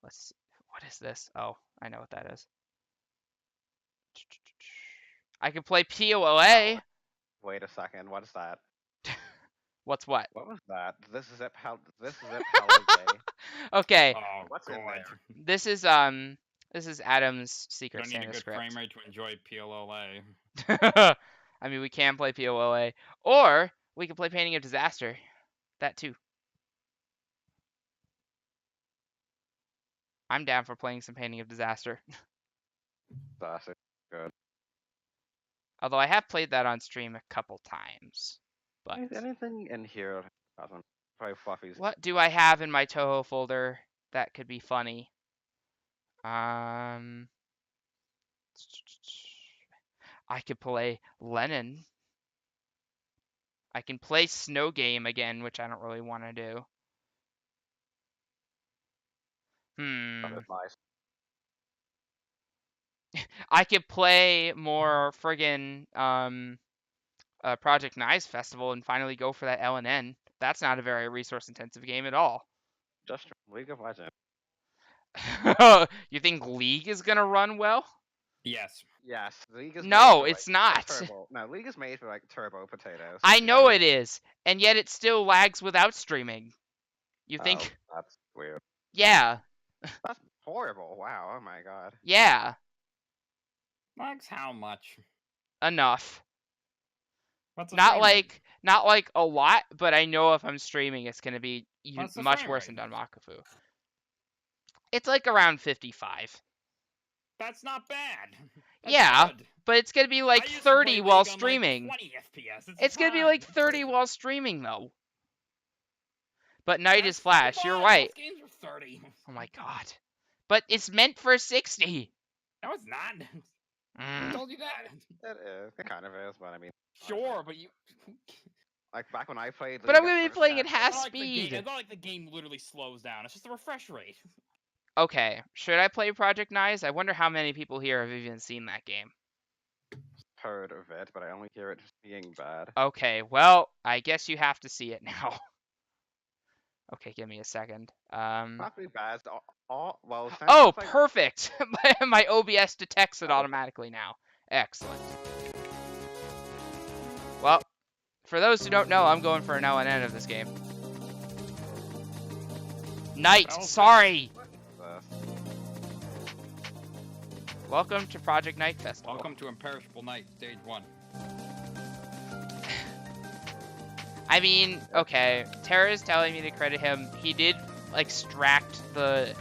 Let's see. What is this? Oh, I know what that is. I can play POLA. Wait a second. What is that? What's what? What was that? This is Zip Hella Gay. Okay, Oh, What's in God. there? this is Adam's Secret Don't need a Santa good script. frame rate to enjoy PLLA. I mean, we can play POLA, or we can play Painting of Disaster. That too. I'm down for playing some Painting of Disaster. That's good. Although I have played that on stream a couple times. But Anything in here doesn't. Probably fluffies. what do I have in my Toho folder that could be funny? I could play Lennon. I can play Snow Game again, which I don't really want to do. That is nice. I could play more friggin' Project Nize Festival and finally go for that LNN. That's not a very resource-intensive game at all. Just League of Legends. You think League is gonna run well? Yes. Yes, League is No, made for, it's like, not. Turbo. No, League is made for like turbo potatoes. I know Yeah. it is, and yet it still lags without streaming. You Oh, think? that's weird. Yeah, That's horrible. Wow. Oh my god. yeah, Lags how much? enough. What's the Not frame like a lot, but I know if I'm streaming, it's gonna be What's the much frame worse than rate? Danmakufu. It's like around 55. That's not bad. That's Yeah, good. but it's gonna be I like used to 30 play while League on, like, streaming. 20 FPS. It's gonna be fine. like 30 while streaming though. But Night is That's Flash. You're fine. right. Most games are 30. Oh my god. But it's meant for 60. No, it's not. Who Mm. told you that? It is. It kind of is, but I mean. Sure, but you. Like back when I played. But League I'm gonna be first, playing yeah, at half It's not like the speed. game- it's not like the game literally slows down. It's just the refresh rate. Okay, should I play Project Nize? I wonder how many people here have even seen that game. Heard of it, but I only hear it being bad. Okay, well, I guess you have to see it now. Okay, give me a second. Not to be bad. Well. Since Oh, it's, like, perfect! My OBS detects it automatically now. Excellent. Well, for those who don't know, I'm going for an LNN of this game. Night, Oh, sorry! uh, Welcome to Project Night Festival. Welcome to Imperishable Night, Stage 1. I mean, okay, Tara's telling me to credit him. He did extract the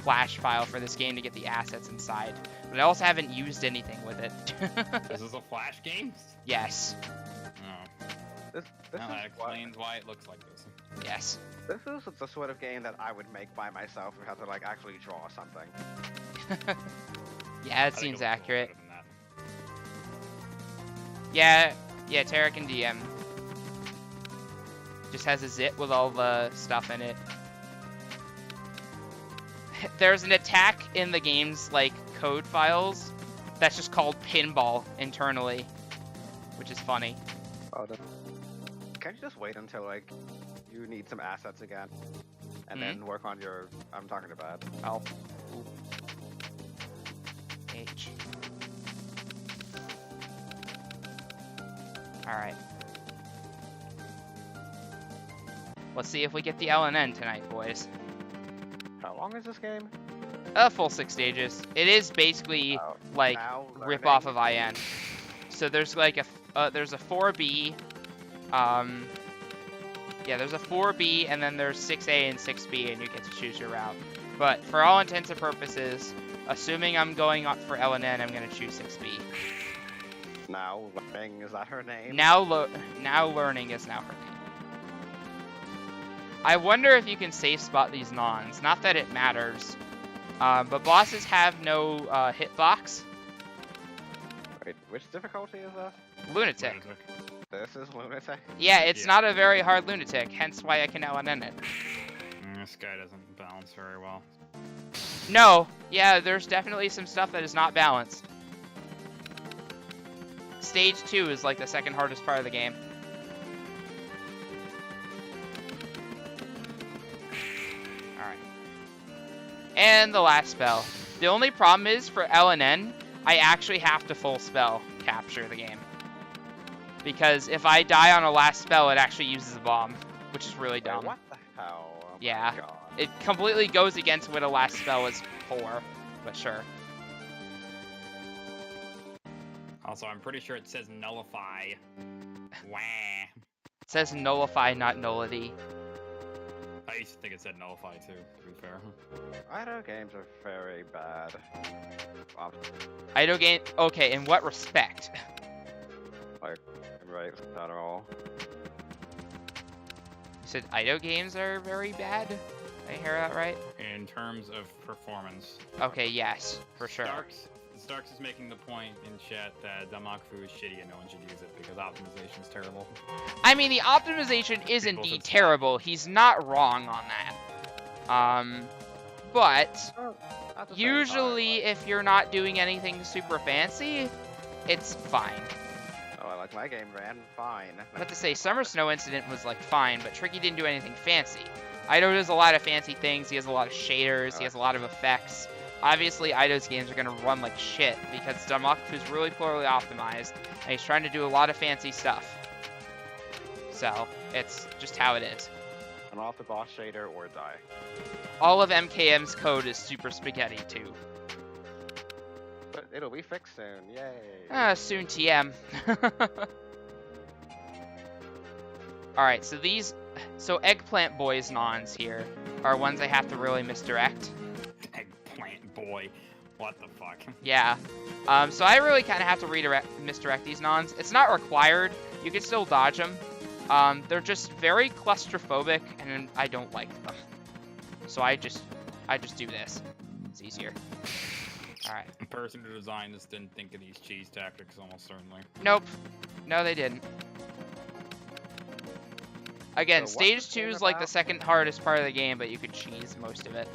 Flash file for this game to get the assets inside, but I also haven't used anything with it. This is a Flash game? Yes, Oh. this Well, that is explains why it looks like this. yes. This is the sort of game that I would make by myself if I had to like actually draw something. Yeah, I it think seems it looks a little accurate. better than that. Yeah, Tara can DM. Just has a zip with all the stuff in it. There's an attack in the game's like code files that's just called pinball internally, which is funny. Oh, can't you just wait until like you need some assets again, and then work on your? I'm talking about. Oh. Ooh. H. Alright. Let's see if we get the LNN tonight, boys. How long is this game? A full 6 stages. It is basically Oh, like now rip off learning. of IN. So there's like there's a 4B. Yeah, there's a 4B and then there's 6A and 6B, and you get to choose your route. But for all intents and purposes, assuming I'm going up for LNN, I'm gonna choose 6B. Now learning, is that her name? Now learning is now her name. I wonder if you can safe spot these nons. Not that it matters. But bosses have no hitbox. Wait, which difficulty is that? Lunatic. This is lunatic. Yeah, it's Yeah. not a very hard lunatic, hence why I can LNN it. This guy doesn't balance very well. No, yeah, there's definitely some stuff that is not balanced. Stage 2 is like the second hardest part of the game. Alright. And the last spell. The only problem is, for LNN, I actually have to full spell capture the game. Because if I die on a last spell, it actually uses a bomb, which is really dumb. Wait, what the hell? Oh my Yeah. God. It completely goes against what a last spell is for, but sure. Also, I'm pretty sure it says nullify. Wah. It says nullify, not nullity. I used to think it said nullify too, to be fair. Idle games are very bad. Idle game. Okay, in what respect? Like, right, not at all. You said idle games are very bad? Did I hear that right? In terms of performance. Okay, yes, for sure. Starks is making the point in chat that Damakfu is shitty and no one should use it because optimization is terrible. I mean, the optimization is indeed terrible. He's not wrong on that. But At the same usually time, if you're not doing anything super fancy, it's fine. oh, like my game ran fine. I have to say, Summer Snow Incident was like fine, but Tricky didn't do anything fancy. Ido does a lot of fancy things. He has a lot of shaders. He has a lot of effects. Obviously, Ido's games are going to run like shit because Damakfu is really poorly optimized, and he's trying to do a lot of fancy stuff. So, it's just how it is. I'm off the boss shader or die. All of MKM's code is super spaghetti, too. But it'll be fixed soon, yay! Soon TM. Alright, so Eggplant Boy's nons here are ones I have to really misdirect. Eggplant boy. What the fuck? Yeah. So I really kind of have to misdirect these nons. It's not required. You can still dodge them. They're just very claustrophobic, and I don't like them. So I just do this. It's easier. Alright. The person who designed this didn't think of these cheese tactics, almost certainly. Nope. No, they didn't. Again, So stage what's the 2 game is like the about? second hardest part of the game, but you could cheese most of it.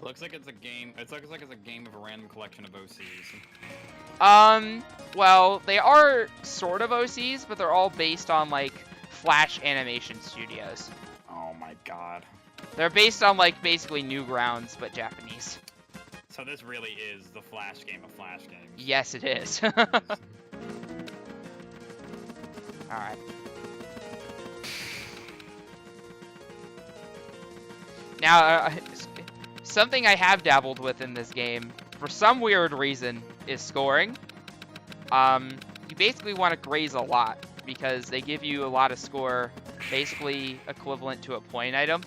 Looks like it's a game. It looks like it's a game of a random collection of OCs. Well, they are sort of OCs, but they're all based on, like, Flash Animation Studios. Oh my god. They're based on, like, basically Newgrounds, but Japanese. So this really is the Flash game of Flash games. Yes, it is. Alright. Now, something I have dabbled with in this game, for some weird reason, is scoring. You basically want to graze a lot, because they give you a lot of score, basically equivalent to a point item.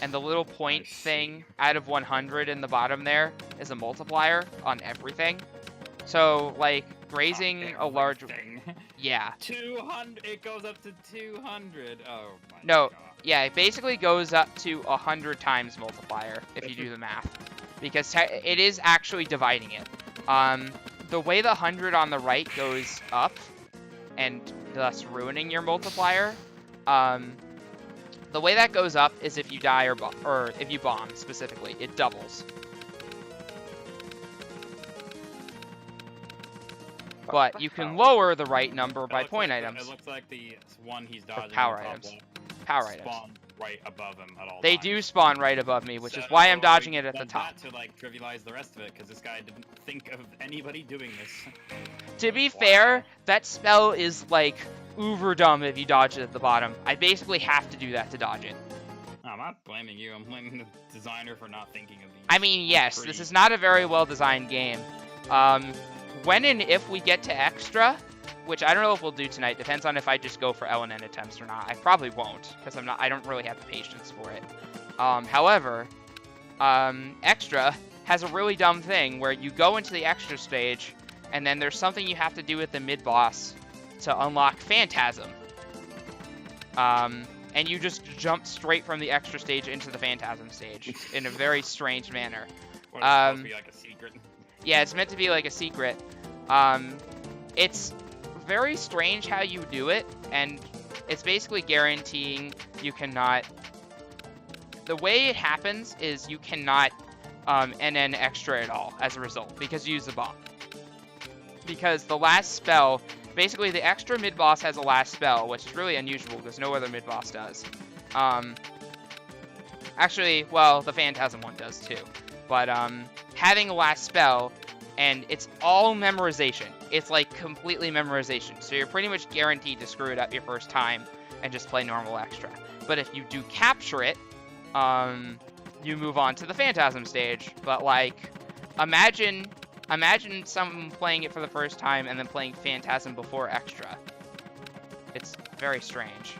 And the little point thing out of 100 in the bottom there is a multiplier on everything. So, like, grazing a large... thing. Yeah. 200. It goes up to 200. Oh my No. god. Yeah, it basically goes up to 100 times multiplier, if you do the math. Because it is actually dividing it. The way the 100 on the right goes up, and thus ruining your multiplier, the way that goes up is if you die or if you bomb, specifically. It doubles. But you can lower the right number by point items. It looks like the one he's dodging power on top items. left Power items. spawn right above him at all They times. do spawn right above me, which is So why I'm dodging I it at the want top. that to like trivialize the rest of it, because this guy didn't think of anybody doing this. To be fair, that spell is like uber dumb if you dodge it at the bottom. I basically have to do that to dodge it. I'm not blaming you. I'm blaming the designer for not thinking of these. I mean, yes, this is not a very well designed game. When and if we get to extra, which I don't know if we'll do tonight, depends on if I just go for LNN attempts or not. I probably won't, because I don't really have the patience for it. However, extra has a really dumb thing where you go into the extra stage, and then there's something you have to do with the mid-boss to unlock Phantasm. And you just jump straight from the extra stage into the Phantasm stage in a very strange manner. What, it's supposed to be like a secret? Yeah, it's meant to be like a secret. It's very strange how you do it, and it's basically guaranteeing you cannot... The way it happens is you cannot NN extra at all as a result, because you use the bomb. Because the last spell... Basically, the extra mid-boss has a last spell, which is really unusual, because no other mid-boss does. I Actually, well, the Phantasm one does too. But having a last spell, and it's all memorization. It's like completely memorization. So you're pretty much guaranteed to screw it up your first time and just play normal extra. But if you do capture it, you move on to the Phantasm stage. But like, imagine someone playing it for the first time and then playing Phantasm before extra. It's very strange.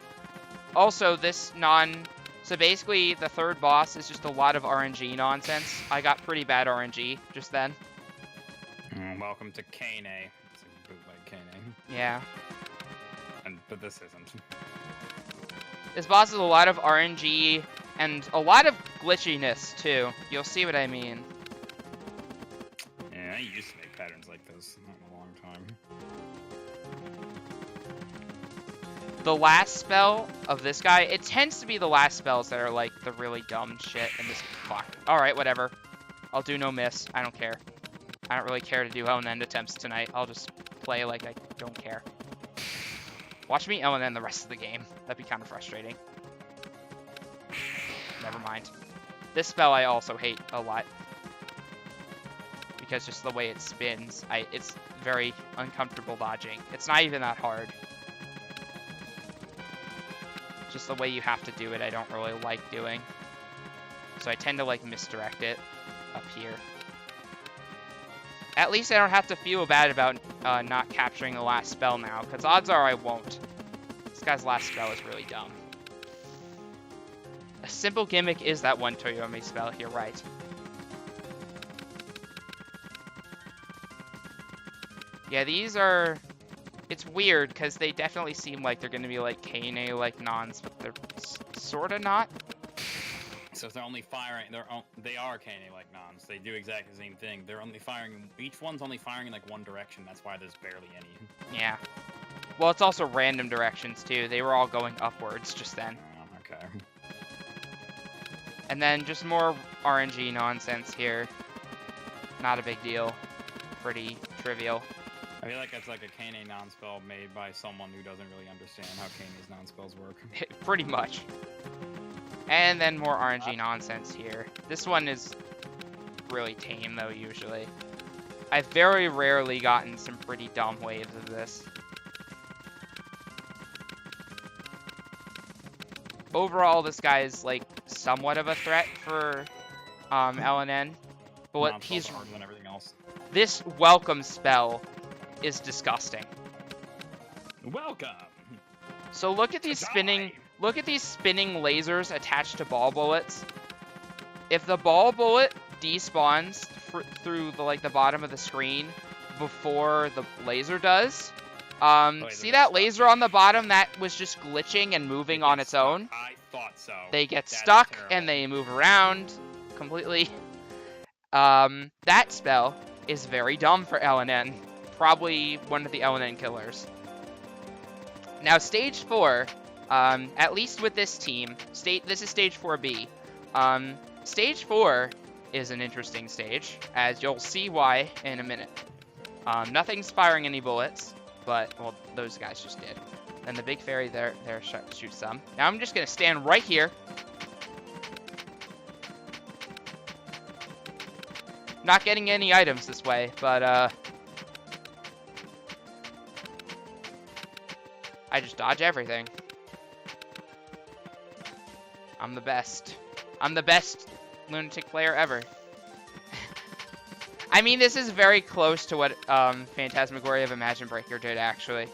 Also, so basically the third boss is just a lot of RNG nonsense. I got pretty bad RNG just then. Welcome to Kane. It's a bootleg Kane. Yeah. But this isn't. This boss is a lot of RNG and a lot of glitchiness too. You'll see what I mean. Yeah, I used to make patterns like this not in a long time. The last spell of this guy, it tends to be the last spells that are like the really dumb shit in this. Fuck. Alright, whatever. I'll do no miss. I don't care. I don't really care to do LNN attempts tonight. I'll just play like I don't care. Watch me LNN the rest of the game. That'd be kind of frustrating. Never mind. This spell I also hate a lot. Because just the way it spins, it's very uncomfortable dodging. It's not even that hard. Just the way you have to do it, I don't really like doing. So I tend to like misdirect it up here. At least I don't have to feel bad about not capturing the last spell now, because odds are I won't. This guy's last spell is really dumb. A simple gimmick is that one Toyomi spell here, right? Yeah, these are... It's weird, because they definitely seem like they're going to be like Kane-like nons, but they're sort of not. So if they're only firing, they are Kane-like nons. They do exactly the same thing. They're only firing, each one's only firing in like one direction. That's why there's barely any. Yeah. Well, it's also random directions too. They were all going upwards just then. Oh, okay. And then just more RNG nonsense here. Not a big deal. Pretty trivial. I feel like that's like a Kane non-spell made by someone who doesn't really understand how Kane's non-spells work. Pretty much. And then more RNG nonsense here. This one is really tame though, usually. I've very rarely gotten some pretty dumb waves of this. Overall, this guy is like somewhat of a threat for LNN. But what he's harder than everything else. This welcome spell is disgusting. Welcome. So look at these spinning lasers attached to ball bullets. If the ball bullet despawns through the bottom of the screen before the laser does, see that laser on the bottom that was just glitching and moving on its own? I thought so. They get stuck and they move around completely. That spell is very dumb for LNN. Probably one of the LNN killers. Now stage 4, at least with this team, this is stage 4B. Stage 4 is an interesting stage, as you'll see why in a minute. Nothing's firing any bullets, but, well, those guys just did. And the big fairy there shoots some. Now I'm just gonna stand right here. Not getting any items this way, but, I just dodge everything. I'm the best. I'm the best lunatic player ever. I mean, this is very close to what Phantasmagoria of Imagine Breaker did, actually.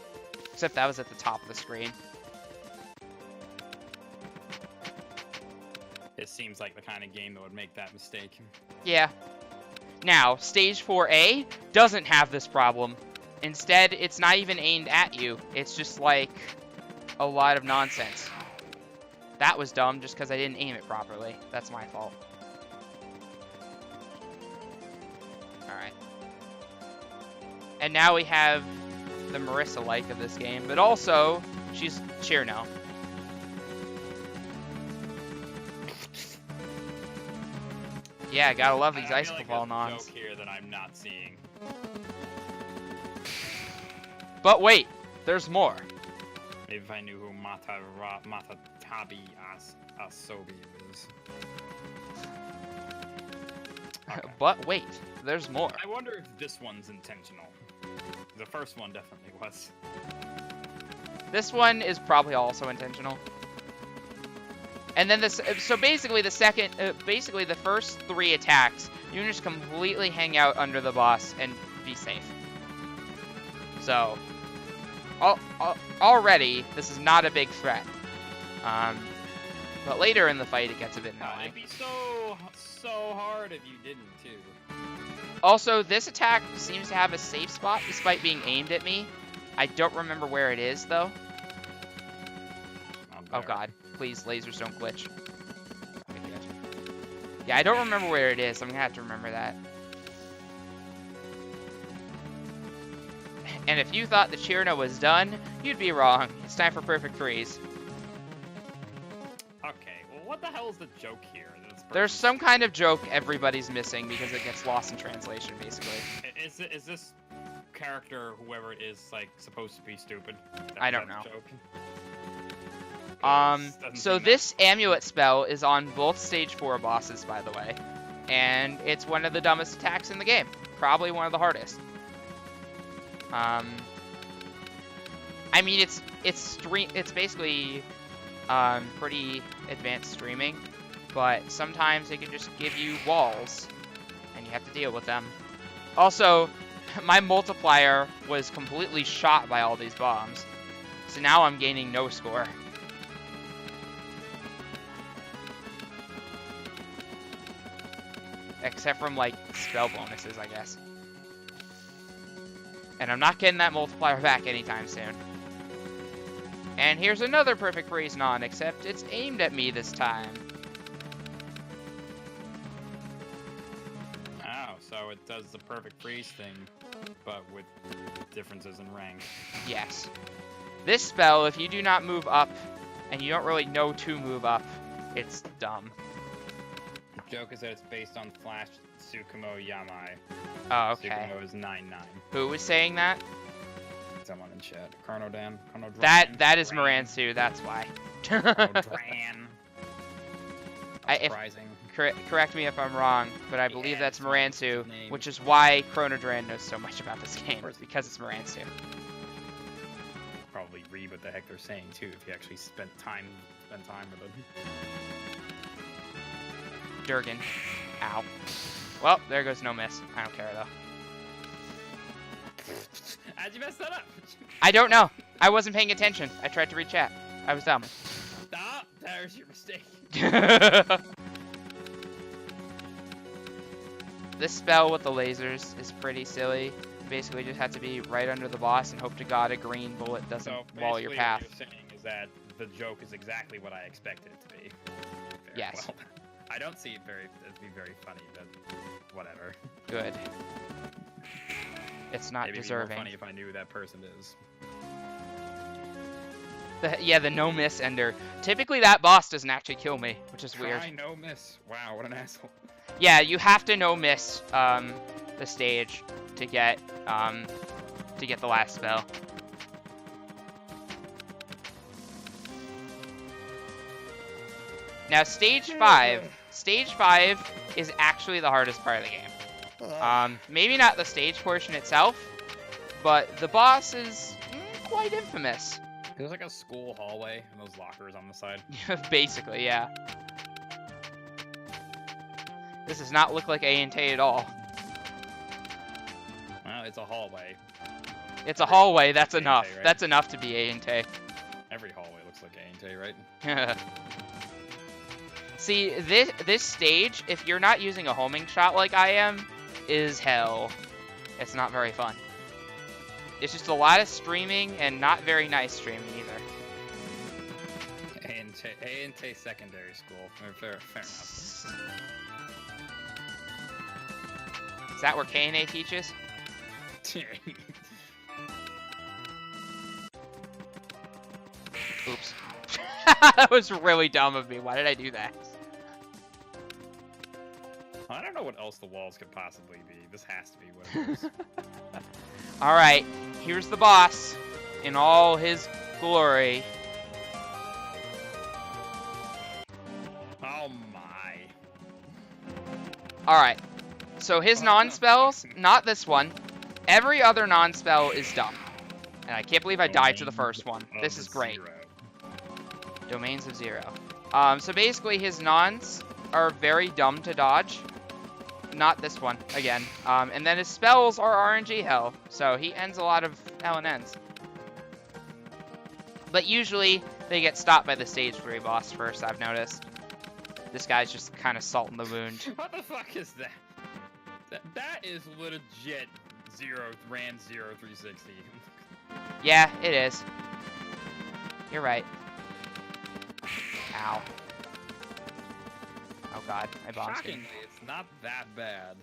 Except that was at the top of the screen. It seems like the kind of game that would make that mistake. Yeah. Now, Stage 4A doesn't have this problem. Instead, it's not even aimed at you. It's just like a lot of nonsense. That was dumb just because I didn't aim it properly. That's my fault. Alright. And now we have the Marissa-like of this game, but also, she's cheer now. Yeah, gotta love these icicle ball nons. Joke here that I'm not seeing. But wait, there's more. Maybe if I knew who Matatabi Asobi is. Okay. But wait, there's more. I wonder if this one's intentional. The first one definitely was. This one is probably also intentional. And then this, so basically the second, basically the first 3 attacks, you can just completely hang out under the boss and be safe. So, already, this is not a big threat. But later in the fight, it gets a bit annoying. It'd be so hard if you didn't, too. Also, this attack seems to have a safe spot despite being aimed at me. I don't remember where it is, though. Oh god, please, lasers don't glitch. Okay, good. Yeah, I don't remember where it is. I'm gonna have to remember that. And if you thought the Chirna was done, you'd be wrong. It's time for Perfect Freeze. Okay, well, what the hell is the joke here? There's some kind of joke everybody's missing because it gets lost in translation, basically. Is this character, whoever it is, like, supposed to be stupid? I don't know. Joke? So this amulet spell is on both stage 4 bosses, by the way. And it's one of the dumbest attacks in the game. Probably one of the hardest. I mean, it's basically pretty advanced streaming, but sometimes it can just give you walls, and you have to deal with them. Also, my multiplier was completely shot by all these bombs, so now I'm gaining no score. Except from, like, spell bonuses, I guess. And I'm not getting that multiplier back anytime soon. And here's another Perfect Freeze non, except it's aimed at me this time. Oh, so it does the Perfect Freeze thing, but with differences in rank. Yes. This spell, if you do not move up, and you don't really know to move up, it's dumb. The joke is that it's based on Flash Tsukumo Yamai. Oh, okay. Tsukumo is 9-9. Who was saying that? Someone in chat. Chronodran. That is Moransu, that's why. Chronodran. Surprising. Correct me if I'm wrong, but I believe that's Moransu, which is why Chronodran knows so much about this game, because it's Moransu. Probably read what the heck they're saying too, if you actually spent time with them. Durgan. Ow. Well, there goes no miss. I don't care, though. How'd you mess that up? I don't know. I wasn't paying attention. I tried to read chat. I was dumb. Stop! There's your mistake. This spell with the lasers is pretty silly. You basically just have to be right under the boss and hope to God a green bullet doesn't wall your path. What you're saying is that the joke is exactly what I expected it to be. Yes. Well. I don't see it it'd be very funny, but whatever. Good. It's not Maybe deserving. It'd be more funny if I knew who that person is. The no miss ender. Typically that boss doesn't actually kill me, which is weird. Try no miss. Wow, what an asshole. Yeah, you have to no miss the stage to get the last spell. Now stage 5 is actually the hardest part of the game. Maybe not the stage portion itself, but the boss is quite infamous. There's like a school hallway and those lockers on the side. Basically, yeah. This does not look like A&T at all. Well, it's a hallway. It's a hallway, that's enough. Right? That's enough to be A&T. Every hallway looks like A&T, right? See, this stage, if you're not using a homing shot like I am, is hell. It's not very fun. It's just a lot of streaming and not very nice streaming either. A&T secondary school. Fair enough. Is that where K&A teaches? Oops. That was really dumb of me. Why did I do that? I don't know what else the walls could possibly be. This has to be what it is. Alright, here's the boss in all his glory. Oh my. Alright, So his non-spells, not this one. Every other non-spell is dumb. And I can't believe I died to the first one. This is great. Domains of Zero. So basically his nons are very dumb to dodge. Not this one, again. And then his spells are RNG hell. So he ends a lot of LNNs. But usually they get stopped by the stage 3 boss first, I've noticed. This guy's just kind of salt in the wound. What the fuck is that? That is legit RaNGE 0360. Yeah, it is. You're right. Ow. Oh god, I bombed him. Shockingly, it's not that bad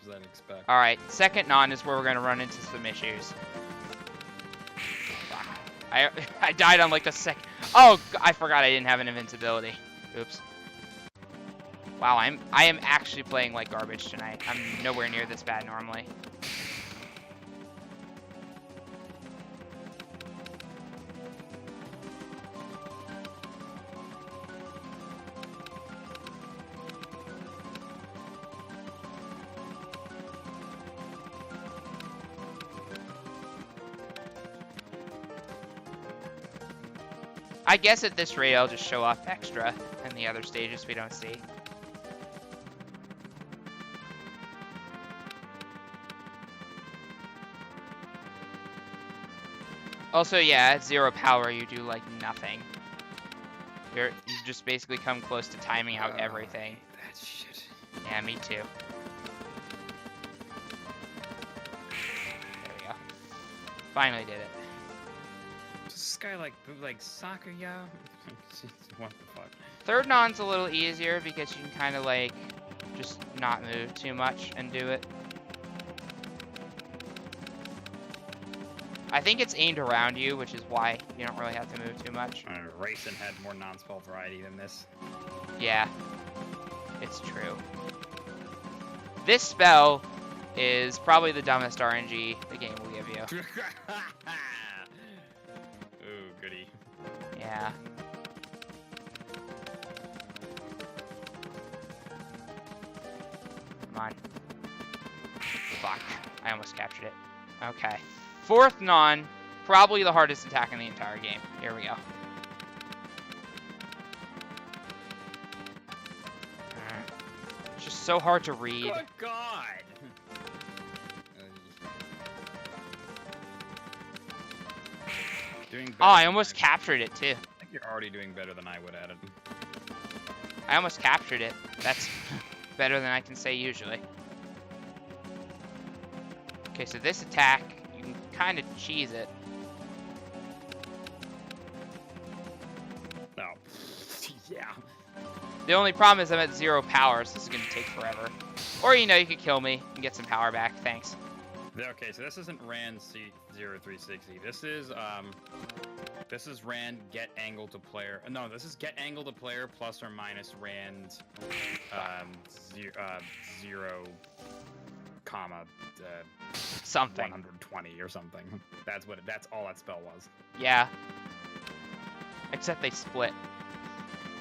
as I'd expect. Alright, second non is where we're going to run into some issues. Fuck. I died on like the second... Oh, I forgot I didn't have an invincibility. Oops. Wow, I am actually playing like garbage tonight. I'm nowhere near this bad normally. I guess at this rate I'll just show off extra in the other stages we don't see. Also, yeah, at 0 power you do like nothing. You just basically come close to timing out everything. That shit. Yeah, me too. There we go. Finally did it. This guy like soccer, yeah? What the fuck? Third non's a little easier because you can kind of like just not move too much and do it. I think it's aimed around you, which is why you don't really have to move too much. Racing had more non-spell variety than this. Yeah, it's true. This spell is probably the dumbest RNG the game will give you. Ooh, goody. Yeah. Come on. Fuck. I almost captured it. Okay. Fourth non, probably the hardest attack in the entire game. Here we go. It's just so hard to read. Good God! Doing better I almost captured it too. I think you're already doing better than I would at it. I almost captured it. That's better than I can say usually. Okay, so this attack, you can kind of cheese it. No. Yeah. The only problem is I'm at 0 power, so this is going to take forever. Or, you know, you could kill me and get some power back. Thanks. Okay, so this isn't RaNGE 0360. This is RaNGE get angle to player. No, this is get angle to player plus or minus RaNGE 0, comma Something. 120 or something. That's all that spell was. Yeah. Except they split.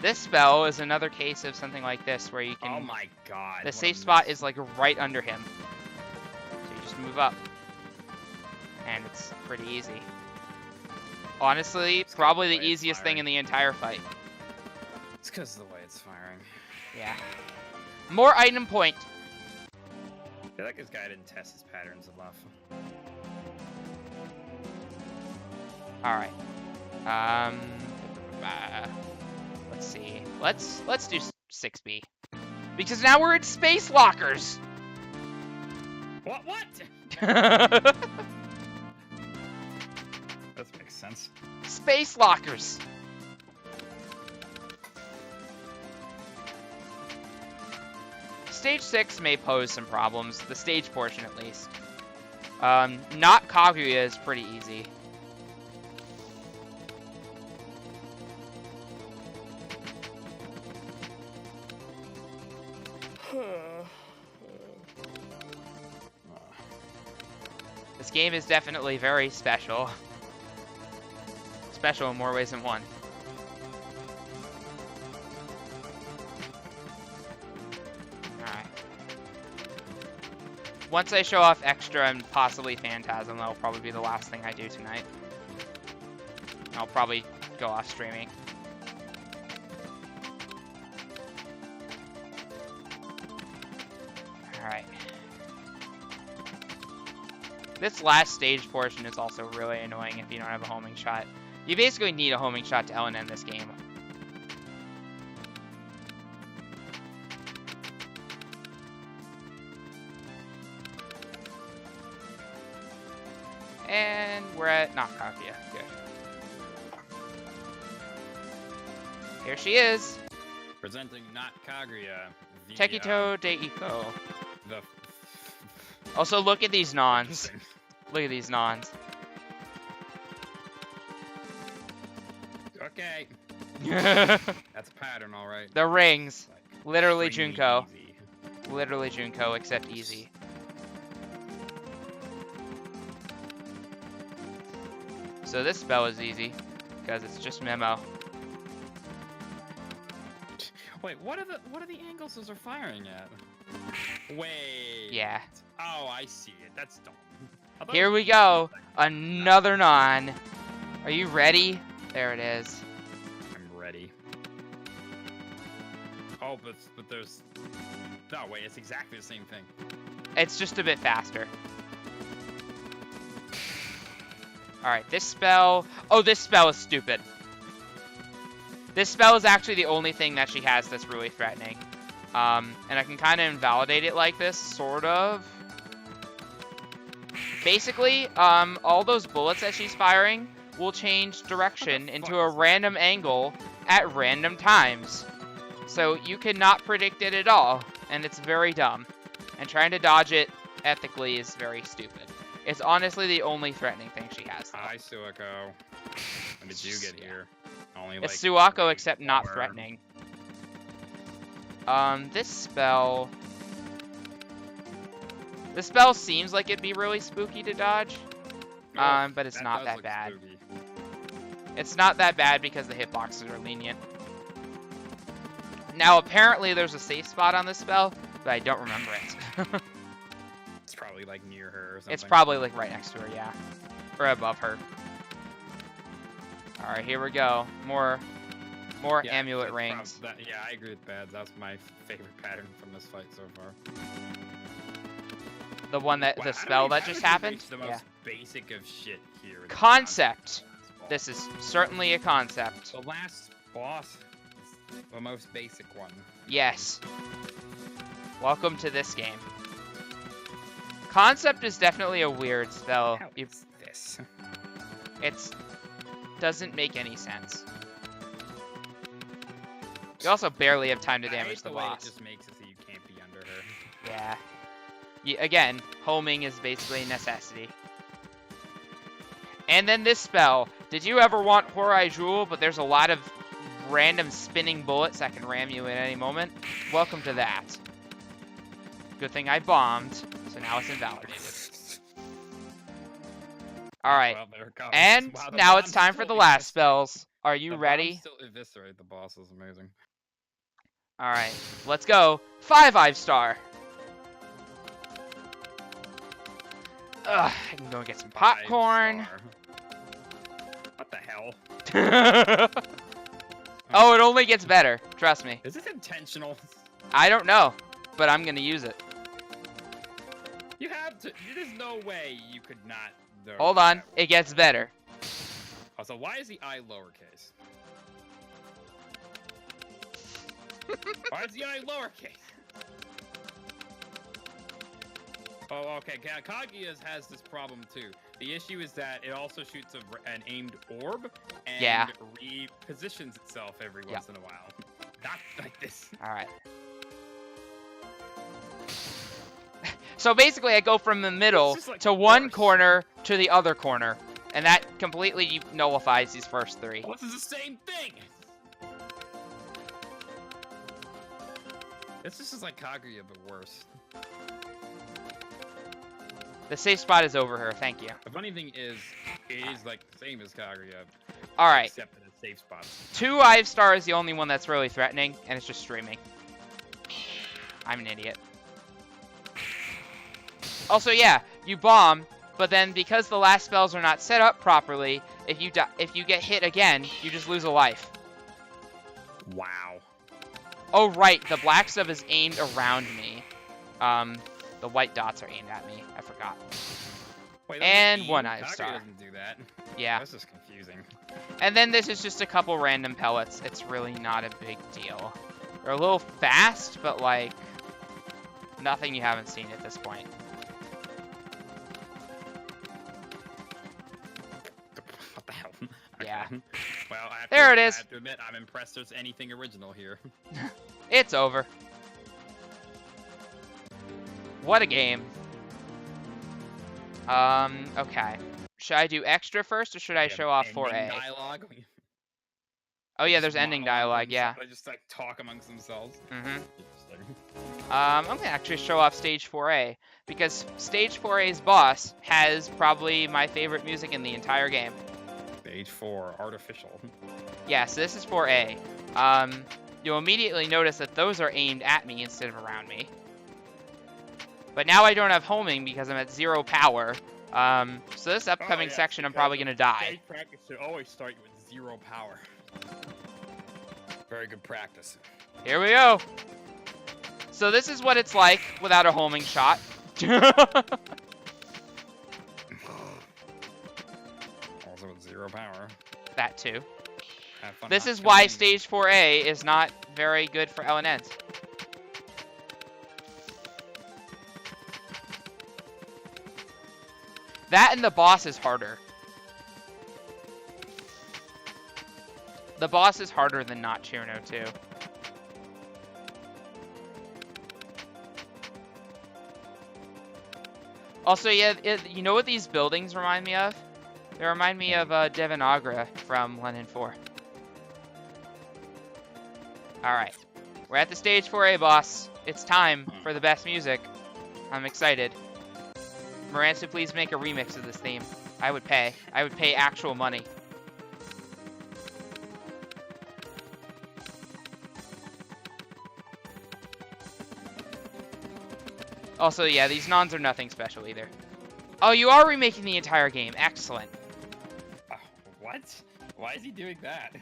This spell is another case of something like this where you can... Oh my god. The safe spot is like right under him. So you just move up. And it's pretty easy. Honestly, probably the easiest thing in the entire fight. It's because of the way it's firing. Yeah. More item point. I feel like this guy didn't test his patterns enough. Alright. Let's see. Let's do 6B. Because now we're in space lockers! What? That makes sense. Space lockers! Stage 6 may pose some problems, the stage portion at least. Not Kaguya is pretty easy. This game is definitely very special. Special in more ways than one. Alright. once I show off Extra and possibly Phantasm, that'll probably be the last thing I do tonight. I'll probably go off streaming. Alright. This last stage portion is also really annoying if you don't have a homing shot. You basically need a homing shot to LNN this game. And we're at Kaguya. Good. Here she is. Presenting not Kaguya. Tekito de Iko. The Also, look at these nons. Look at these nons. Okay. That's a pattern, all right. The rings. Like, Literally extremely Junko. easy. Literally Junko, except easy. So this spell is easy, because it's just Memo. Wait, what are the angles those are firing at? Wait. Yeah. Oh, I see it. That's dumb. I thought Here it was we go. Another non. Are you ready? There it is. I'm ready. Oh, but there's. No, wait. It's exactly the same thing. It's just a bit faster. Alright, this spell... Oh, this spell is stupid. This spell is actually the only thing that she has that's really threatening. And I can kind of invalidate it like this, sort of. Basically, all those bullets that she's firing will change direction into a random angle at random times. So you cannot predict it at all, and it's very dumb. And trying to dodge it ethically is very stupid. It's honestly the only threatening thing she has, though. Hi, Suiko. When did you get here? Only It's like Suako, except not 4. threatening. This spell... This spell seems like it'd be really spooky to dodge. But it's not does that look bad. spooky. It's not that bad because the hitboxes are lenient. Now, apparently there's a safe spot on this spell, but I don't remember it. It's probably like near her or something. It's probably like right next to her, yeah. Or above her. Alright, here we go. More Yeah, amulet that's rings. yeah, I agree with Bads. That's my favorite pattern from this fight so far. The one that Wow, the how spell did we- that how just did we happened? reach the Yeah. most basic of shit here. in the Concept. boss? This is certainly a concept. The last boss is the most basic one. Yes. Welcome to this game. Concept is definitely a weird spell. How is this? It's doesn't make any sense. You also barely have time to I damage hate the way it boss. just makes it so you can't be under her. Yeah. Again, homing is basically a necessity. And then this spell. Did you ever want Horai Jewel, but there's a lot of random spinning bullets that can ram you at any moment? Welcome to that. Good thing I bombed, so now it's invalidated. Alright, Well, there it comes. and Wow, the now it's bombs time for still the last eviscerate- spells. Are you the ready? bombs still eviscerate the boss is amazing. Alright, let's go. 5 star. Ugh, I can go and get some popcorn. 5-star. What the hell? Oh, it only gets better. Trust me. Is this intentional? I don't know, but I'm gonna use it. You have to. There's no way you could not. know Hold on, that. it gets better. Also, why is the I lowercase? Why is the I lowercase? Oh, okay. Kaguya's has this problem too. The issue is that it also shoots an aimed orb and Yeah. repositions itself every once in a while. Not like this. Alright. So basically, I go from the middle It's just, like, to one worse. corner to the other corner. And that completely nullifies these first 3. Well, this is the same thing. This just is like Kaguya, but worse. The safe spot is over her, thank you. The funny thing is, it is like the same as Kaguya, Alright, except that it's safe spots. 2 5-star is the only one that's really threatening, and it's just streaming. I'm an idiot. Also, yeah, you bomb, but then because the last spells are not set up properly, if you get hit again, you just lose a life. Wow. Oh, right, the black stuff is aimed around me. The white dots are aimed at me. I forgot. Wait, And aim? one eye Kage star. doesn't do that. Yeah. This is confusing. And then this is just a couple random pellets. It's really not a big deal. They're a little fast, but like nothing you haven't seen at this point. What the hell? Yeah. Okay. Well, There it is. I have to admit, I'm impressed there's anything original here. It's over. What a game. Okay. Should I do extra first, or should I show off 4A? Dialogue. Oh yeah, there's ending dialogue, yeah. They just like talk amongst themselves. I'm gonna actually show off stage 4A, because stage 4A's boss has probably my favorite music in the entire game. Stage 4, artificial. Yeah, so this is 4A. You'll immediately notice that those are aimed at me instead of around me. But now I don't have homing because I'm at 0 power. So this upcoming section, I'm probably gonna die. Stage practice should always start you with 0 power. Very good practice. Here we go. So this is what it's like without a homing shot. Also with 0 power. That too. Have fun This not is why killing stage 4A is not very good for LNNs. That and the boss is harder. The boss is harder than not Chirno too. Also, yeah, you know what these buildings remind me of? They remind me of Devanagra from Lennon 4. Alright. We're at the stage 4A boss. It's time for the best music. I'm excited. Maransu, please make a remix of this theme. I would pay. I would pay actual money. Also, yeah, these nons are nothing special either. Oh, you are remaking the entire game. Excellent. What? Why is he doing that?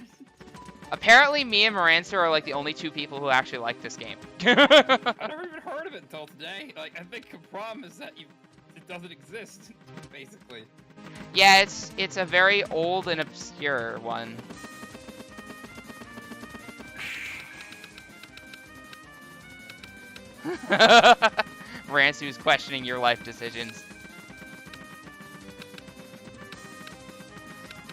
Apparently, me and Maransu are like the only 2 people who actually like this game. I never even heard of it until today. Like, I think the problem is that it doesn't exist, basically. Yeah, it's a very old and obscure one. Ransu's questioning your life decisions.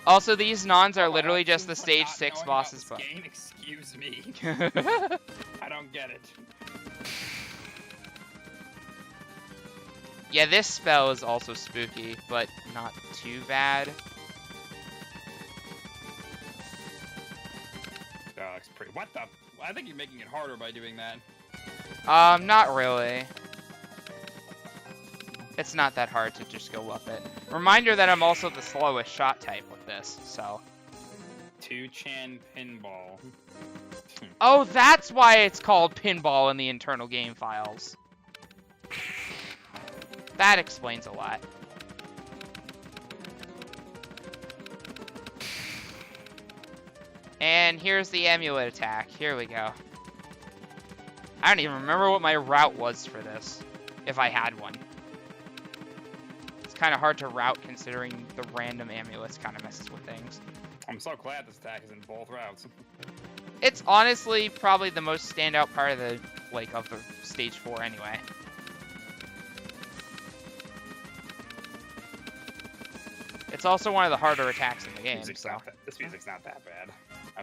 Also, these nons are literally just the stage 6 bosses. Game, excuse me. I don't get it. Yeah, this spell is also spooky, but not too bad. That looks pretty. What the? I think you're making it harder by doing that. Not really. It's not that hard to just go up it. Reminder that I'm also the slowest shot type with this, so. 2chan pinball. Oh, that's why it's called pinball in the internal game files. That explains a lot. And here's the amulet attack. Here we go. I don't even remember what my route was for this, if I had one. It's kind of hard to route considering the random amulets kind of messes with things. I'm so glad this attack is in both routes. It's honestly probably the most standout part of the of the stage 4 anyway. It's also one of the harder attacks in the game. So. This music's not that bad.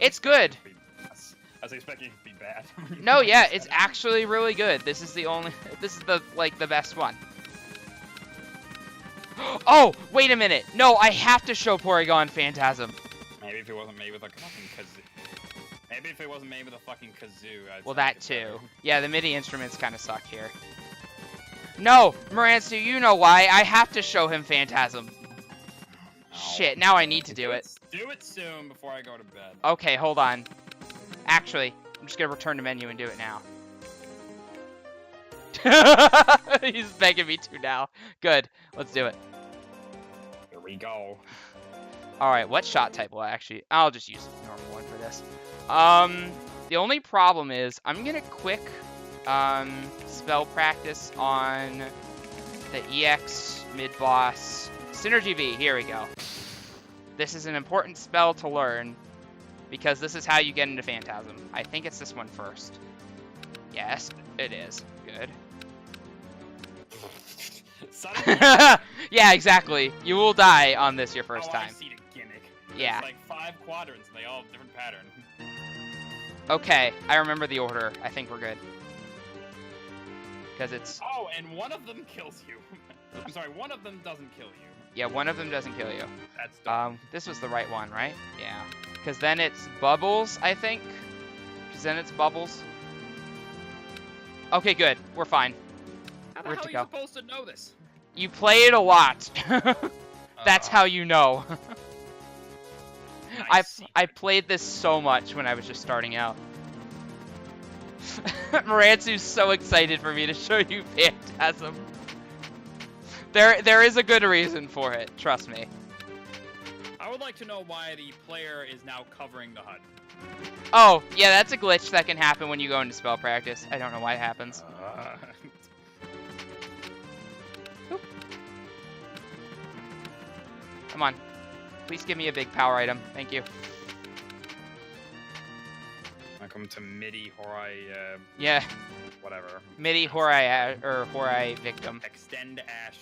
It's good. I was expecting it to be bad. No, yeah, it's actually really good. This is the the best one. Oh, wait a minute. No, I have to show Porygon Phantasm. Maybe if it wasn't made with a fucking kazoo. Maybe if it wasn't made with a fucking kazoo. Well, that too. Yeah, the MIDI instruments kind of suck here. No, Maransu, you know why. I have to show him Phantasm. No. Shit, now I need to do it. Do it soon before I go to bed. Okay, hold on. Actually, I'm just gonna return to menu and do it now. He's begging me to now. Good. Let's do it. Here we go. All right, what shot type will I actually... I'll just use normal one for this. The only problem is I'm going to quick spell practice on the EX mid-boss. Synergy V, here we go. This is an important spell to learn because this is how you get into Phantasm. I think it's this one first. Yes, it is. Good. Yeah, exactly. You will die on this your first time. I see the gimmick. Yeah. It's like 5 quadrants, and they all have different pattern. Okay, I remember the order. I think we're good. Because it's... Oh, and one of them kills you. I'm sorry, one of them doesn't kill you. Yeah, one of them doesn't kill you. That's dumb. This was the right one, right? Yeah. Because then it's bubbles, I think. Because then it's bubbles. Okay, good. We're fine. How the We're hell to are go. you supposed to know this? You play it a lot. That's how you know. Nice I played this so much when I was just starting out. Maransu's so excited for me to show you Phantasm. There is a good reason for it, trust me. I would like to know why the player is now covering the HUD. Oh, yeah, that's a glitch that can happen when you go into spell practice. I don't know why it happens. Oop. Come on. Please give me a big power item. Thank you. Welcome to MIDI Horai, Yeah. whatever. MIDI Horai, or Horai Victim. Extend Ash.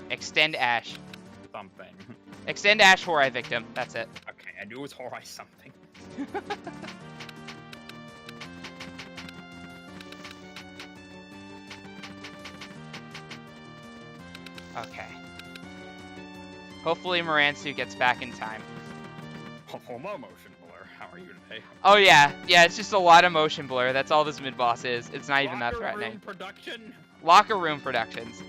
Extend Ash. Something. Extend Ash Horai Victim. That's it. Okay, I knew it was Horai something. Okay. Hopefully Maransu gets back in time. Oh, motion blur. How are you today? Oh yeah, it's just a lot of motion blur. That's all this mid-boss is. It's not even that threatening. Room production. Locker room productions.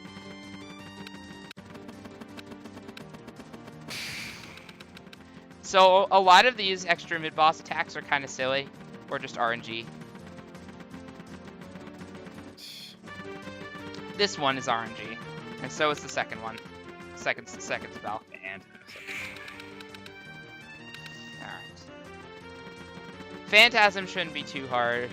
So a lot of these extra mid-boss attacks are kind of silly, or just RNG. This one is RNG, and so is the second one. Second spell. And Alright. Phantasm shouldn't be too hard.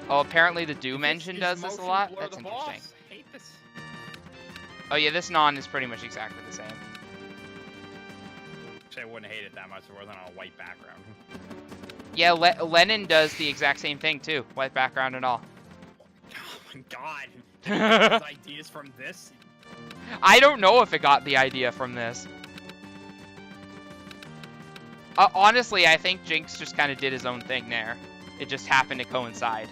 Oh, apparently the Doom engine does this a lot? That's interesting. Hate this. Oh yeah, this non is pretty much exactly the same. Actually, I wouldn't hate it that much if it wasn't on a white background. Yeah, Lennon does the exact same thing too. White background and all. Oh my god. Did you get those ideas from this? I don't know if it got the idea from this. Honestly, I think Jinx just kind of did his own thing there. It just happened to coincide.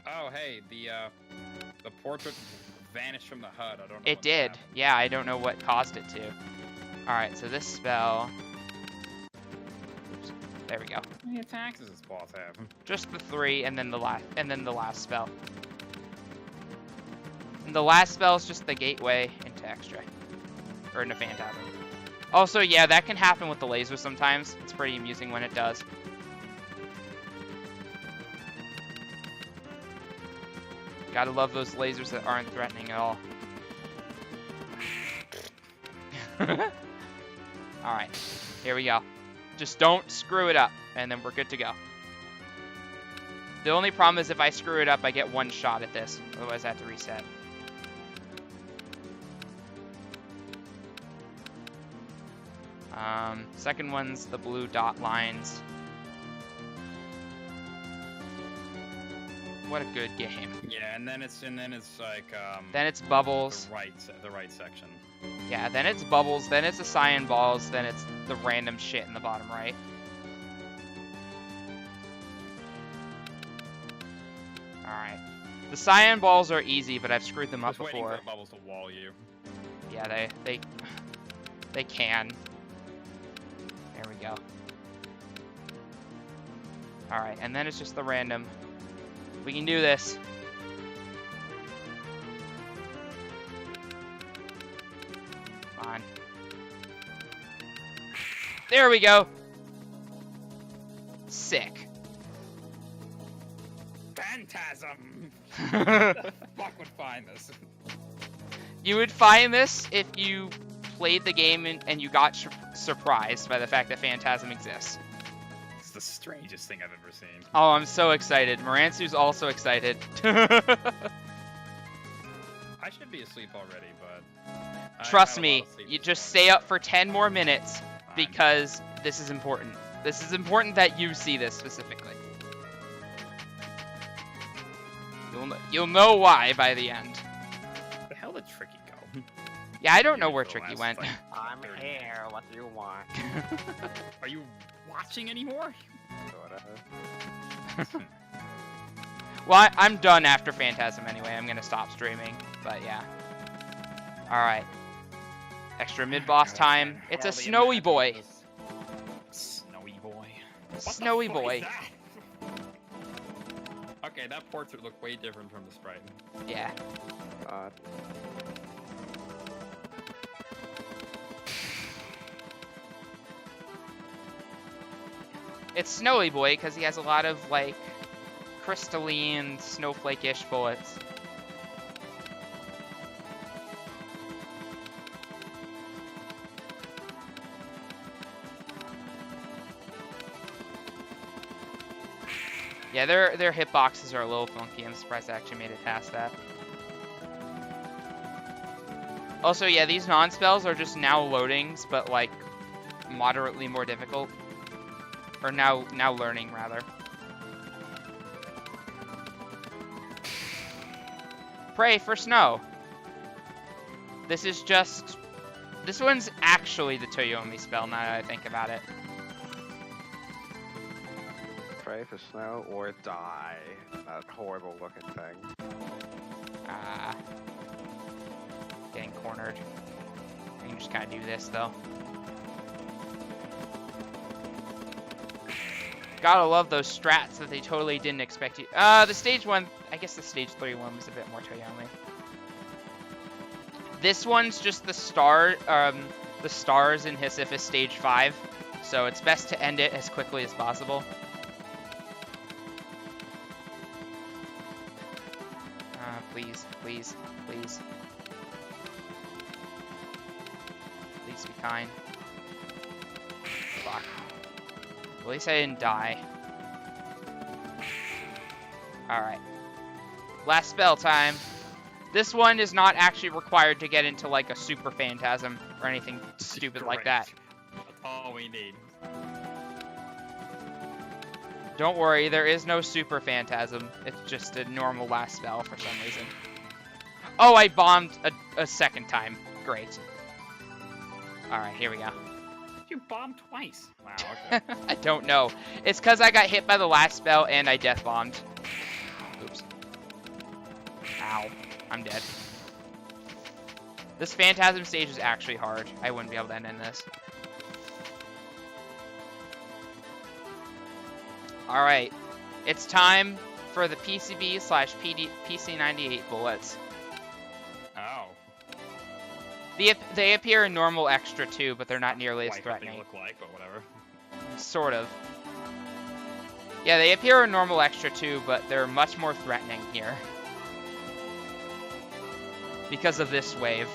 Oh, hey, the portrait vanished from the HUD. I don't know. It did. Yeah, I don't know what caused it to. Alright, so this spell... Oops. There we go. How many attacks does this boss have? Just the 3 and then the last spell. And the last spell is just the gateway into extra. Or into Phantasm. Also, yeah, that can happen with the laser sometimes. It's pretty amusing when it does. Gotta love those lasers that aren't threatening at all. Alright, here we go. Just don't screw it up, and then we're good to go. The only problem is if I screw it up, I get one shot at this. Otherwise, I have to reset. Second one's the blue dot lines. What a good game. Yeah, and then it's like Then it's bubbles. the right section. Yeah, then it's bubbles, then it's the cyan balls, then it's the random shit in the bottom right. Alright. The cyan balls are easy, but I've screwed them up Just waiting before. for the bubbles to wall you. Yeah, they can. There we go. Alright, and then it's just the random. We can do this. Come on. There we go. Sick. Phantasm. Who the fuck would find this? You would find this if you played the game and you got surprised by the fact that Phantasm exists. It's the strangest thing I've ever seen. Oh, I'm so excited. Maransu's also excited. I should be asleep already, but... Trust me, you just stay up for 10 more minutes Fine. because this is important. This is important that you see this specifically. You'll know why by the end. Where the hell did Tricky go? Yeah, I don't know Here's where the Tricky last went. fight. I'm here. What do you want? Are you watching anymore? Sorta. Well, I'm done after Phantasm anyway. I'm gonna stop streaming, but yeah. Alright. Extra mid-boss time. It's a snowy boy. Snowy boy. What Snowy the fuck boy. is that? Okay, that portrait looked way different from the sprite. Yeah. It's Snowy Boy because he has a lot of, like, crystalline, snowflake-ish bullets. Yeah, their hitboxes are a little funky. I'm surprised I actually made it past that. Also, yeah, these non-spells are just now loadings, but, like, moderately more difficult. Or now learning, rather. Pray for snow. This is just... This one's actually the Toyomi spell, now that I think about it. Pray for snow or die. That horrible looking thing. Ah. Getting cornered. I can just kind of do this, though. Gotta love those strats that they totally didn't expect you. The stage one, I guess the stage 3 one was a bit more Toyomi. This one's just the stars in Hisif is stage 5, so it's best to end it as quickly as possible. Please, please, please. Please be kind. Fuck. At least I didn't die. Alright. Last spell time. This one is not actually required to get into like a super phantasm or anything stupid like that. That's all we need. Don't worry, there is no super phantasm. It's just a normal last spell for some reason. Oh, I bombed a second time. Great. Alright, here we go. You bombed twice. Wow, okay. I don't know. It's because I got hit by the last spell and I death bombed. Oops. Ow. I'm dead. This Phantasm stage is actually hard. I wouldn't be able to end this. Alright. It's time for the PCB/PC98 bullets. Oh. They appear in normal extra too, but they're not nearly as Quite what they threatening. look like, but whatever. Sort of. Yeah, they appear in normal extra too, but they're much more threatening here. Because of this wave.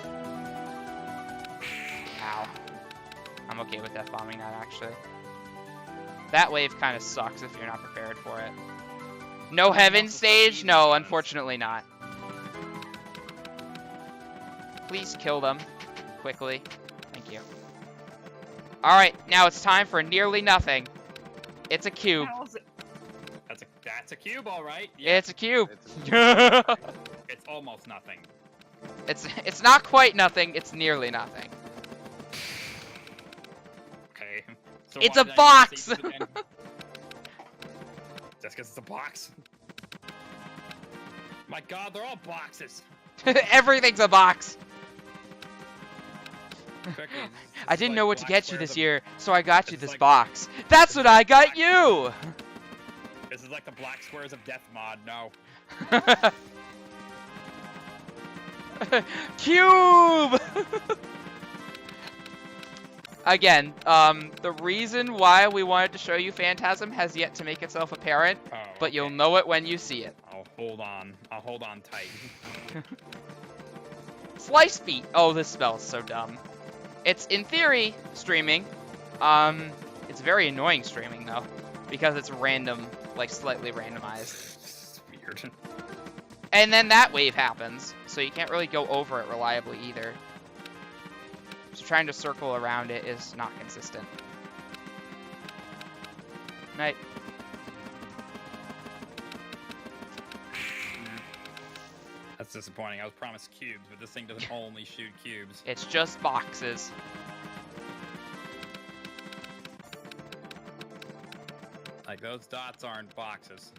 Ow. I'm okay with death bombing that, actually. That wave kind of sucks if you're not prepared for it. No heaven stage? No, unfortunately not. Please kill them. Quickly. Thank you. Alright, now it's time for nearly nothing. It's a cube. That's a cube, all right. Yeah, it's a cube. It's almost nothing. It's not quite nothing, it's nearly nothing. Okay. So It's why a did I box! say to the end? Just because it's a box? My god, they're all boxes. Everything's a box. Quickly, I didn't know what to get you this year, so I got you It's this like- box. That's what I got you! This is like the black squares of death mod. No. Cube! Again, the reason why we wanted to show you Phantasm has yet to make itself apparent, Oh, but you'll okay. know it when you see it. I'll hold on. I'll hold on tight. Slice Beat. Oh, this spell is so dumb. It's, in theory, streaming. It's very annoying streaming, though, because it's random, like, slightly randomized. It's weird. And then that wave happens, so you can't really go over it reliably either. So trying to circle around it is not consistent. Night. That's disappointing. I was promised cubes, but this thing doesn't only shoot cubes. It's just boxes. Like, those dots aren't boxes.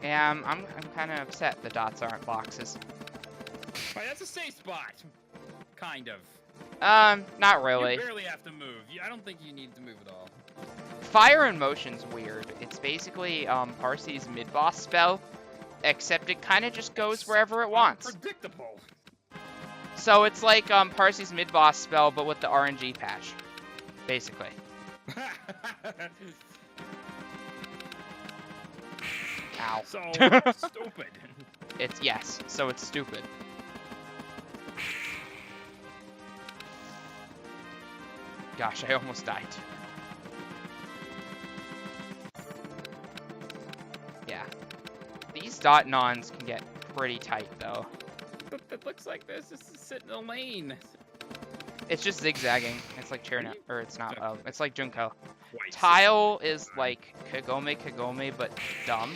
Yeah, I'm kind of upset the dots aren't boxes. Right, that's a safe spot. Kind of. Not really. You barely have to move. I don't think you need to move at all. Fire in Motion's weird. It's basically, Parsy's mid-boss spell, except it kind of just goes wherever it wants. Predictable. So it's like, Parsy's mid-boss spell, but with the RNG patch. Basically. Ow. So stupid. Yes, so it's stupid. Gosh, I almost died. Yeah. These dot nons can get pretty tight, though. It looks like this. This is sitting in a lane. It's just zigzagging. It's like Cherno, or it's not, it's like Junko. Twice. Tile is like Kagome, but dumb.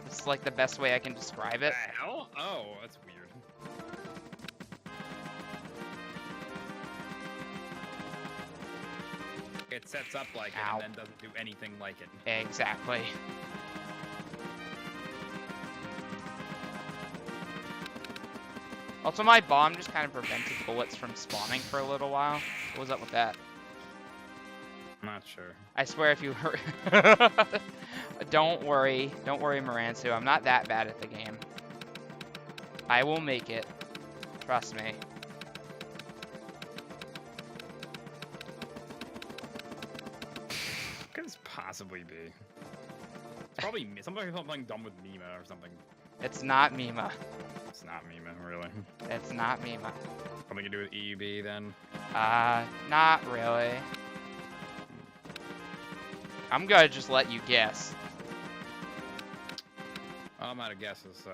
It's like the best way I can describe it. The hell? Oh, that's weird. It sets up like Ow. it and then doesn't do anything like it. Exactly. Also, my bomb just kind of prevented bullets from spawning for a little while. What was up with that? I'm not sure. I swear if you hurt... Don't worry, Maransu. I'm not that bad at the game. I will make it. Trust me. What could this possibly be? It's probably something dumb with Mima or something. It's not Mima. It's not Mima, really. It's not Mima. Something to do with EUB then? Not really. I'm gonna just let you guess. I'm out of guesses, so.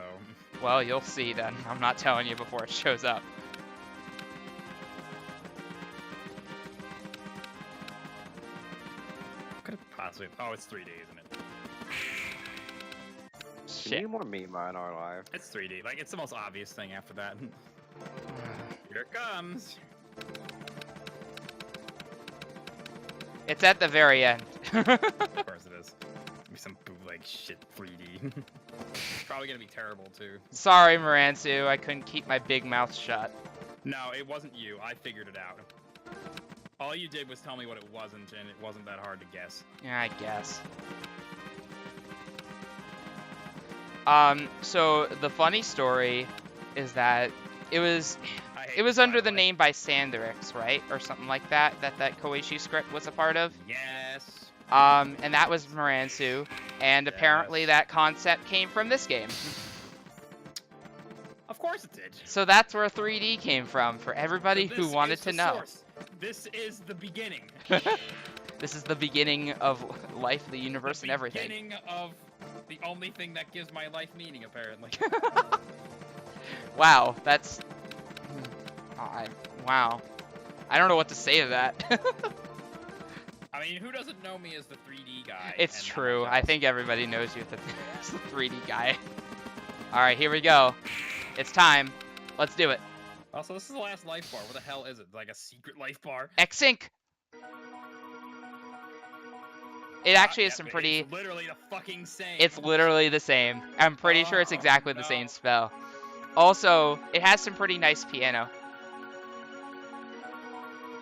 Well, you'll see then. I'm not telling you before it shows up. What could it possibly? Oh, it's 3D, isn't it? We need more Mima in our life. It's 3D. Like, it's the most obvious thing after that. Here it comes. It's at the very end. Of course it is. Be some bootleg shit 3D. It's probably gonna be terrible too. Sorry, Maransu. I couldn't keep my big mouth shut. No, it wasn't you. I figured it out. All you did was tell me what it wasn't, and it wasn't that hard to guess. Yeah, I guess. So the funny story is that it was under the name by Sanderix, right? Or something like that, that Koichi script was a part of. Yes. And that was Maransu, and apparently that concept came from this game. Of course it did. So that's where 3D came from, for everybody So who this wanted is to the know. source. This is the beginning. This is the beginning of life, the universe, and The everything. beginning of the only thing that gives my life meaning, apparently. Wow, that's... wow. I don't know what to say to that. I mean, who doesn't know me as the 3D guy? It's and true. not I else? think everybody knows you as the 3D guy. Alright, here we go. It's time. Let's do it. Also, this is the last life bar. What the hell is it? Like a secret life bar? X-Sync! It actually is Yeah, some but pretty... It's literally the fucking same. It's literally the same. I'm pretty sure it's exactly the no. same spell. Also, it has some pretty nice piano.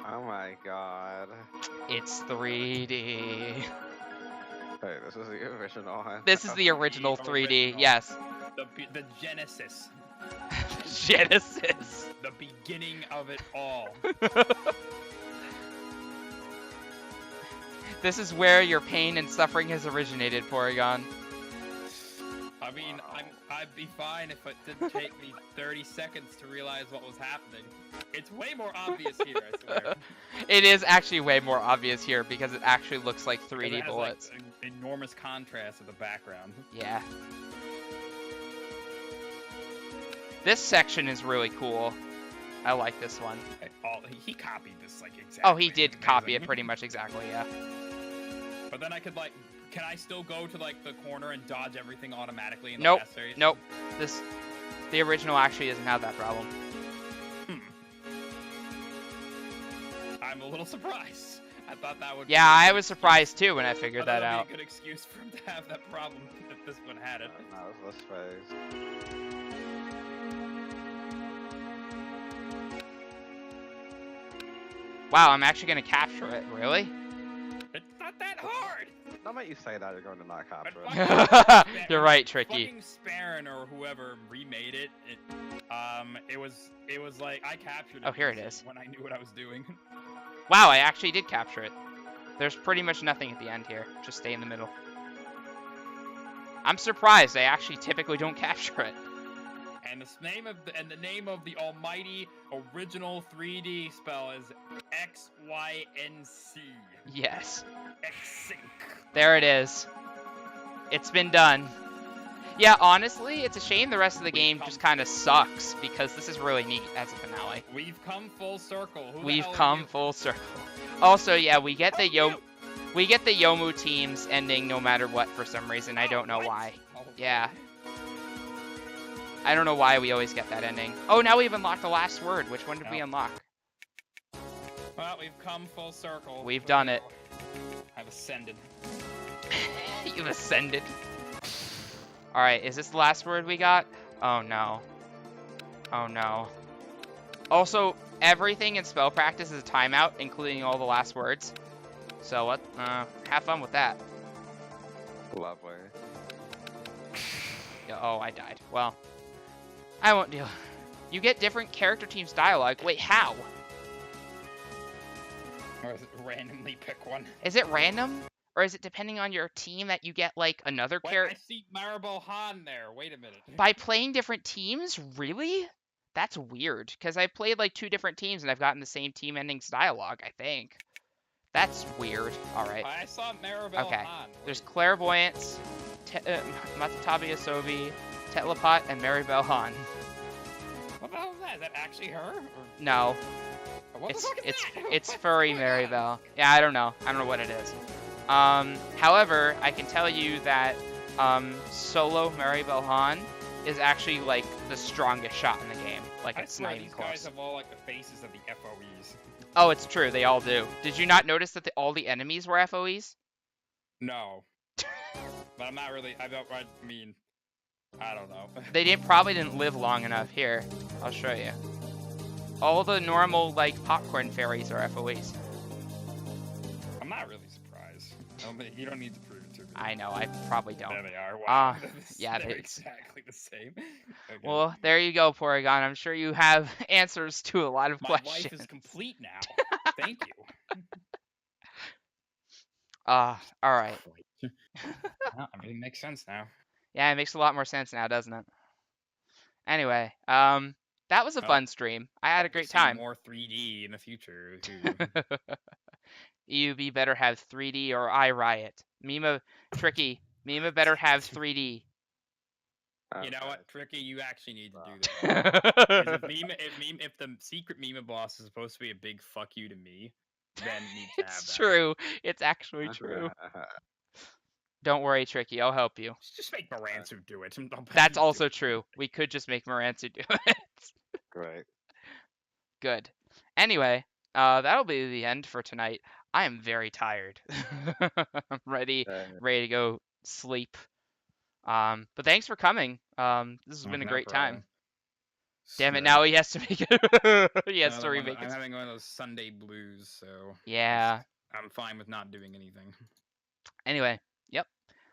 Oh my god. It's 3D. Hey, this is the original one. This is the original 3D, yes. The Genesis. Genesis. The beginning of it all. This is where your pain and suffering has originated, Porygon. I mean, I'd be fine if it didn't take me 30 seconds to realize what was happening. It's way more obvious here, I swear. It is actually way more obvious here because it actually looks like 3D 'Cause it has, bullets. like, an enormous contrast with the background. Yeah. This section is really cool. I like this one. He copied this, like, exactly. Oh, he did It's copy it amazing. pretty much exactly, yeah. But then I could, like, can I still go to, like, the corner and dodge everything automatically in the Nope. last series? Nope. The original actually doesn't have that problem. I'm a little surprised. I thought that would. Yeah, be a I good was excuse. surprised too when I I figured thought that out. would be a good excuse for him to have that problem if this one had it. No, it's this phase. Wow, I'm actually gonna capture it. Really? It's not that hard. The moment you say that, you're going to not capture it. Fucking- You're right, Tricky. Fucking Sparren or whoever remade it. It was like I captured it. Oh, here it is. When I knew what I was doing. Wow, I actually did capture it. There's pretty much nothing at the end here. Just stay in the middle. I'm surprised. I actually typically don't capture it. And the name of the almighty original 3D spell is XYNC. Yes. X-Sync. There it is. It's been done. Yeah, honestly, it's a shame the rest of the game just kind of sucks because this is really neat as a finale. We've come full circle. Who the We've hell are come you? full circle. Also, yeah, we get the Oh, Yomu teams ending no matter what for some reason. I don't know what? why. Oh, Yeah. I don't know why we always get that ending. Oh, now we've unlocked the last word. Which one did we Yep. unlock? Well, we've come full circle. We've done it. I've ascended. You've ascended. Alright, is this the last word we got? Oh no. Oh no. Also, everything in spell practice is a timeout, including all the last words. So what? Have fun with that. Lovely. Yeah, oh, I died. Well, I won't deal. You get different character teams dialogue. Wait, how? Or is it randomly pick one? Is it random? Or is it depending on your team that you get, like, another Wait, character? I see Maribel Han there. Wait a minute. By playing different teams? Really? That's weird, because I've played, like, 2 different teams and I've gotten the same team endings dialogue, I think. That's weird. Alright. I saw Maribel Okay. Han. There's Clairvoyance, Matatabi Asobi, Telepot, and Maribel Han. What the hell is that? Is that actually her? Or No, what the fuck is that? it's What furry the fuck? Maribel. Yeah, I don't know. I don't know what it is. However, I can tell you that solo Maribel Han is actually like the strongest shot in the game. Like I it's swear not even these guys close. have all like the faces of the FOEs. Oh, it's true. They all do. Did you not notice that all the enemies were FOEs? No. But I'm not really. I mean, I don't know. They probably didn't live long enough. Here, I'll show you. All the normal like popcorn fairies are FOEs. I'm not really surprised. You don't need to prove it to me. I know. I probably don't. There they are. Wow. Ah, yeah, they're they- exactly the same. Okay. Well, there you go, Porygon. I'm sure you have answers to a lot of My questions. life is complete now. Thank you. All right. Well, everything makes sense now. Yeah, it makes a lot more sense now, doesn't it? Anyway, that was a Well, fun stream. I had a Hope to great see time. More 3D in the future too. EUB better have 3D or I riot. Mima, Tricky. Mima better have 3D. You know Okay. what, Tricky? You actually need to do that. 'Cause if the secret Mima boss is supposed to be a big fuck you to me, then it needs to have It's that. true. It's actually true. Don't worry, Tricky. I'll help you. Just make Baransu do it. Don't let That's me do also it. true. We could just make Maransu do it. Great. Good. Anyway, that'll be the end for tonight. I am very tired. I'm ready to go sleep. But thanks for coming. This has been a No great problem. time. Damn it! So, Now he has to make it. He has to another one- remake I'm it. having one of those Sunday blues, so Yeah. I'm fine with not doing anything. Anyway, yep.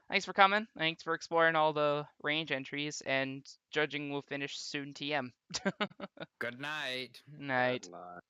Thanks for coming. Thanks for exploring all the range entries, and judging will finish soon. TM. Good night. Night. Good night.